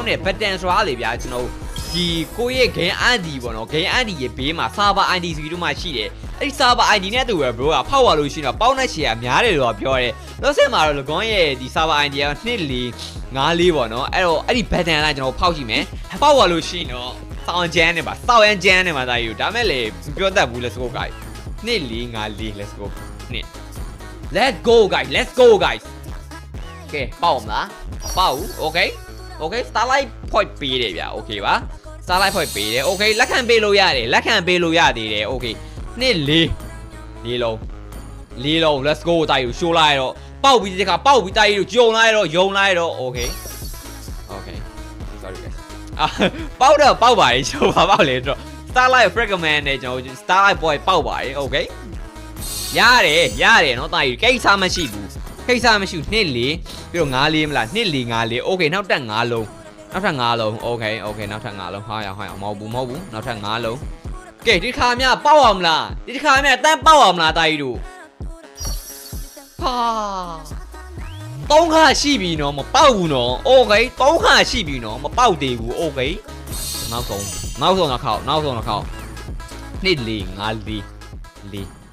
နဲ့ button ဆိုတာလေဗျာကျွန်တော်ဒီကိုရဲ့ game ID ပေါ့နော် game ID ရဲ့ဘေးမှာ server ID ဆိုပြီးတော့မှရှိတယ်အဲ့ဒီ server ID နဲ့တူပဲ bro ကဖောက်ရလို့ရှိရင်တော့ပေါင်းတဲ့ရှယ်ကများတယ်လို့ပြောတယ်နောက်ဆက်မှာတော့ Legon ရဲ့ဒီ server ID က2454ပေါ့နော်အဲ့တော့အဲ့ဒီ button ကကျွန်တော်ဖောက်ကြည့်မယ်ဖောက်ရလို့ရှိရင်တော့စောင်းချမ်းနေပါစောင်းရမ်းချမ်းနေမှာတာယူဒါမဲ့လေပြောတတ်ဘူး let's go guys 2454 let's go နှစ် let's go guys let's go guys โอเคပေါက်မလားပေါက် okay okay starlight point ပေးတယ်ဗျာ okay ပါ starlight point ပေးတယ် okay လက်ခံပေးလို့ရတယ်လက်ခံပေးလို့ရသေးတယ် okay နှစ်လေးလုံး let's go တိုက်ယူရှိုးလိုက်တော့ပေါက်ပြီးဒီခါပေါက်ပြီးတိုက်ယူဂျုံလိုက်တော့ယုံလိုက်တော့ okay okay sorry guys ပေါက်တော့ပေါက်ပါလေရှိုးပါပေါက်လေတော့ starlight fragment နဲ့ကျွန်တော် starlight point ပေါက်ပါလေ okay ရတယ်နော်တိုက်ယူကိစ္စမရှိဘူးကိစ္စမရှိနှစ်လေးပြီးတော့54မလားနှစ်လေး54 okay နောက်တက်5လုံးokay နောက်ထပ်5လုံးဟာရမဟုတ်ဘူးနောက်ထပ်5လုံးကဲဒီခါမြပေါက်အောင်မလားဒီခါမြအတန်းပေါက်အောင်မလားတာကြီးတို့ဟာ3ခါရှိပြီနော်မပေါက်ဘူးနော် okay 3ခါရှိပြီနော်မပေါက်သေးဘူး okay နောက်ဆုံးတစ်ခေါက်နှစ်4 5 4